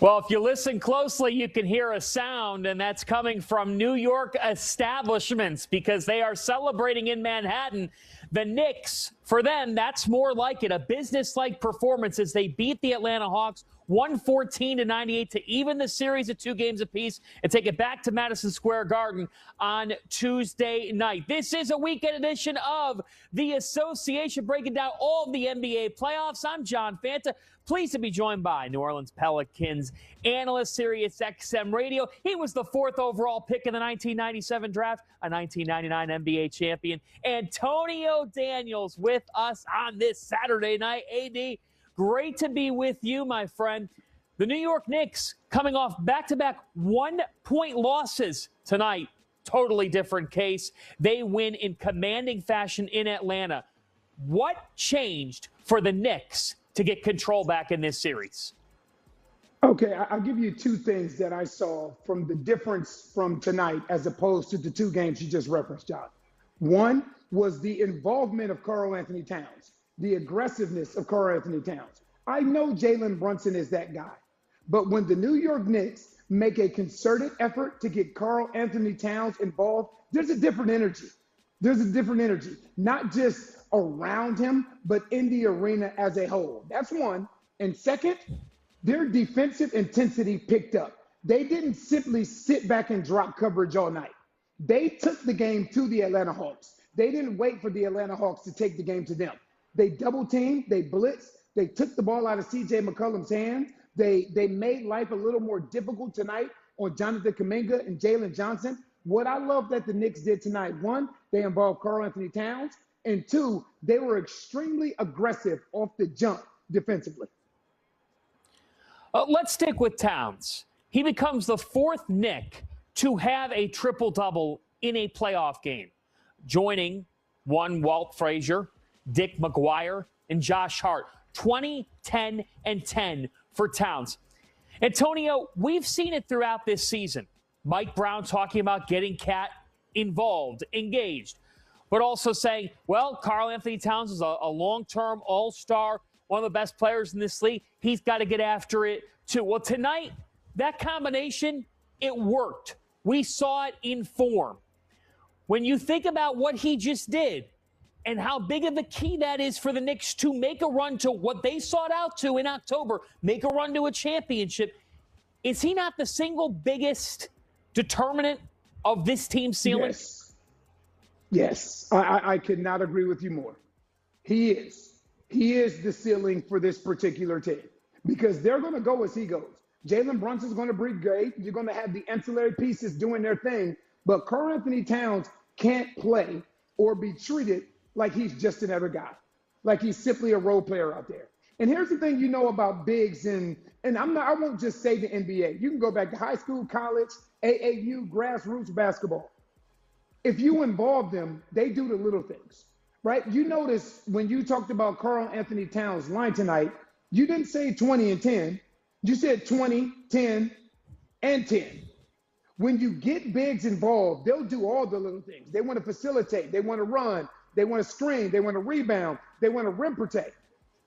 Well, if you listen closely, you can hear a sound, and that's coming from New York establishments because they are celebrating in Manhattan. The Knicks, for them, that's more like it, a business-like performance as they beat the Atlanta Hawks 114-98 to even the series at 2 games apiece and take it back to Madison Square Garden on Tuesday night. This is a weekend edition of The Association, breaking down all of the NBA playoffs. I'm John Fanta. Pleased to be joined by New Orleans Pelicans analyst, Sirius XM Radio. He was the 4th overall pick in the 1997 draft, a 1999 NBA champion. Antonio Daniels with us on this Saturday night. AD, great to be with you, my friend. The New York Knicks coming off back-to-back 1-point losses tonight. Totally different case. They win in commanding fashion in Atlanta. What changed for the Knicks to get control back in this series? Okay, I'll give you 2 things that I saw from the difference from tonight as opposed to the 2 games you just referenced, John. One was the involvement of Karl-Anthony Towns, the aggressiveness of Karl-Anthony Towns. I know Jalen Brunson is that guy, but when the New York Knicks make a concerted effort to get Karl-Anthony Towns involved, there's a different energy. There's a different energy, not just around him, but in the arena as a whole. That's one. And second, their defensive intensity picked up. They didn't simply sit back and drop coverage all night. They took the game to the Atlanta Hawks. They didn't wait for the Atlanta Hawks to take the game to them. They double-teamed, they blitzed, they took the ball out of C.J. McCollum's hands. They made life a little more difficult tonight on Jonathan Kuminga and Jalen Johnson. What I love that the Knicks did tonight, 1, they involved Karl-Anthony Towns, and 2, they were extremely aggressive off the jump defensively. Let's stick with Towns. He becomes the 4th Knick to have a triple-double in a playoff game, joining one Walt Frazier, Dick McGuire, and Josh Hart. 20, 10, and 10 for Towns. Antonio, we've seen it throughout this season. Mike Brown talking about getting Cat involved, engaged, but also saying, well, Karl-Anthony Towns is a long-term all-star, one of the best players in this league. He's got to get after it, too. Well, tonight, that combination, it worked. We saw it in form. When you think about what he just did and how big of a key that is for the Knicks to make a run to what they sought out to in October, make a run to a championship, is he not the single biggest determinant of this team's ceiling? Yes, I could not agree with you more. He is. He is the ceiling for this particular team because they're going to go as he goes. Jalen Brunson's going to be great. You're going to have the ancillary pieces doing their thing, but Karl-Anthony Towns can't play or be treated like he's just another guy, like he's simply a role player out there. And here's the thing you know about bigs, and I won't just say the NBA. You can go back to high school, college, AAU, grassroots basketball. If you involve them, they do the little things, right? You notice when you talked about Karl-Anthony Towns' line tonight, you didn't say 20 and 10. You said 20, 10, and 10. When you get bigs involved, they'll do all the little things. They want to facilitate. They want to run. They want to screen. They want to rebound. They want to rim protect.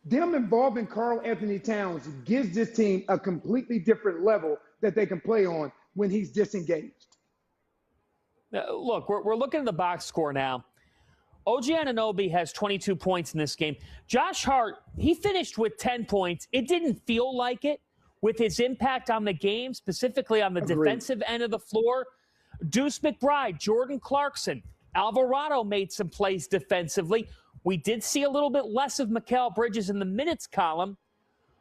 Them involving Karl-Anthony Towns gives this team a completely different level that they can play on when he's disengaged. Look, we're looking at the box score now. OG Anunoby has 22 points in this game. Josh Hart, he finished with 10 points. It didn't feel like it with his impact on the game, specifically on the defensive end of the floor. Deuce McBride, Jordan Clarkson, Alvarado made some plays defensively. We did see a little bit less of Mikal Bridges in the minutes column.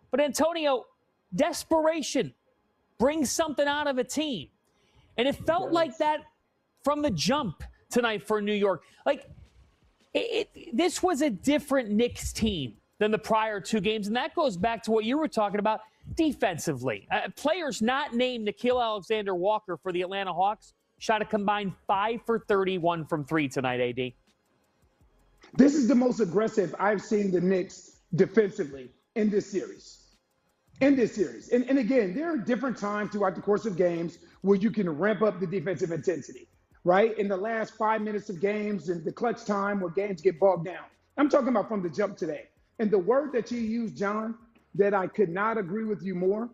But, Antonio, desperation brings something out of a team. And it felt like that from the jump tonight for New York. Like, this was a different Knicks team than the prior 2 games. And that goes back to what you were talking about defensively. Players not named Nickeil Alexander-Walker for the Atlanta Hawks shot a combined 5 for 31 from 3 tonight, AD. This is the most aggressive I've seen the Knicks defensively in this series. And again, there are different times throughout the course of games where you can ramp up the defensive intensity, right? In the last 5 minutes of games and the clutch time where games get bogged down. I'm talking about from the jump today. And the word that you used, John, that I could not agree with you more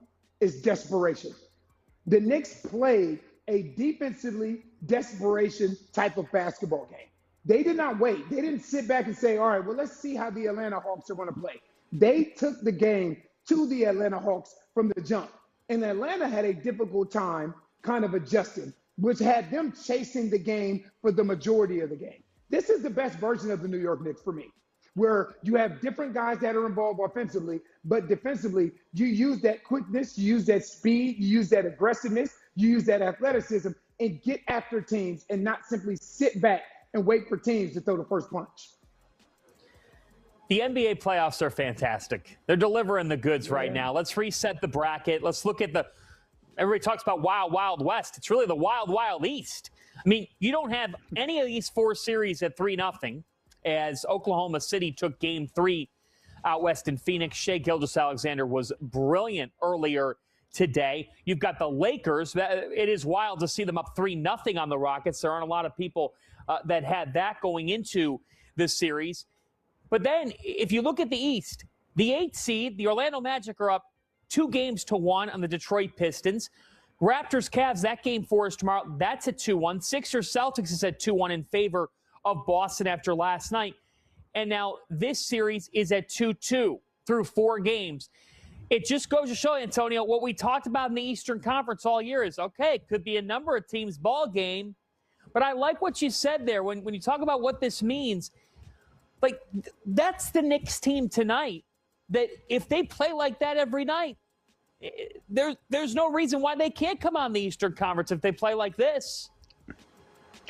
is desperation. The Knicks played a defensively desperation type of basketball game. They did not wait. They didn't sit back and say, all right, well, let's see how the Atlanta Hawks are going to play. They took the game to the Atlanta Hawks from the jump. And Atlanta had a difficult time kind of adjusting, which had them chasing the game for the majority of the game. This is the best version of the New York Knicks for me, where you have different guys that are involved offensively, but defensively, you use that quickness, you use that speed, you use that aggressiveness, you use that athleticism, and get after teams and not simply sit back and wait for teams to throw the first punch. The NBA playoffs are fantastic. They're delivering the goods right now. Let's reset the bracket. Let's look at everybody talks about Wild Wild West. It's really the Wild Wild East. I mean, you don't have any of these four series at 3-0 as Oklahoma City took game 3 out west in Phoenix. Shai Gilgeous-Alexander was brilliant earlier today. You've got the Lakers. It is wild to see them up 3-0 on the Rockets. There aren't a lot of people that had that going into this series. But then if you look at the East, the 8th seed, the Orlando Magic, are up 2-1 on the Detroit Pistons. Raptors, Cavs, that game 4 is tomorrow. That's at 2-1. Sixers, Celtics is at 2-1 in favor of Boston after last night. And now this series is at 2-2 through 4 games. It just goes to show, Antonio, what we talked about in the Eastern Conference all year is, okay, it could be a number of teams' ball game. But I like what you said there when you talk about what this means. Like, that's the Knicks team tonight, that if they play like that every night, there's no reason why they can't come on the Eastern Conference if they play like this.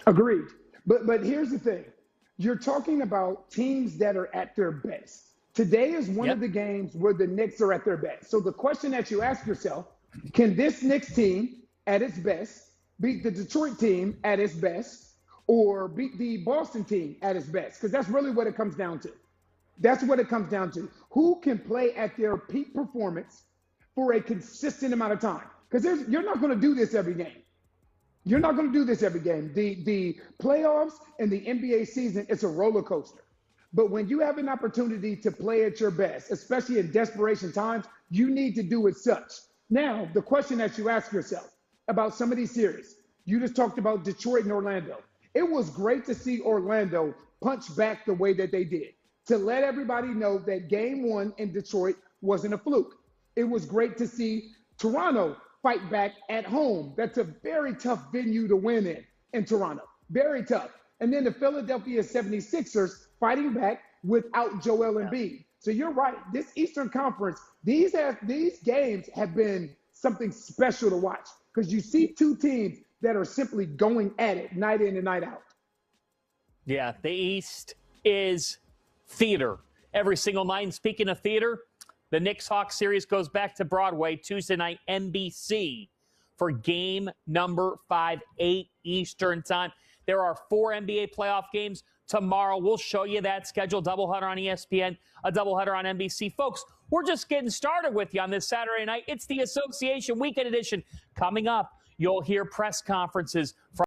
Agreed. But here's the thing. You're talking about teams that are at their best. Today is one of the games where the Knicks are at their best. So the question that you ask yourself, can this Knicks team at its best beat the Detroit team at its best or beat the Boston team at its best? Because that's really what it comes down to. That's what it comes down to. Who can play at their peak performance for a consistent amount of time? Because you're not going to do this every game. You're not going to do this every game. The playoffs and the NBA season, it's a roller coaster. But when you have an opportunity to play at your best, especially in desperation times, you need to do it such. Now, the question that you ask yourself about some of these series, you just talked about Detroit and Orlando. It was great to see Orlando punch back the way that they did, to let everybody know that game 1 in Detroit wasn't a fluke. It was great to see Toronto fight back at home. That's a very tough venue to win in Toronto. Very tough. And then the Philadelphia 76ers fighting back without Joel Embiid. So you're right. This Eastern Conference, these games have been something special to watch because you see two teams that are simply going at it night in and night out. Yeah, the East is theater every single night. And speaking of theater, the Knicks-Hawks series goes back to Broadway Tuesday night, NBC, for game number 5, 8 Eastern time. There are 4 NBA playoff games tomorrow. We'll show you that schedule. Doubleheader on ESPN, a doubleheader on NBC. Folks, we're just getting started with you on this Saturday night. It's the Association Weekend Edition. Coming up, you'll hear press conferences from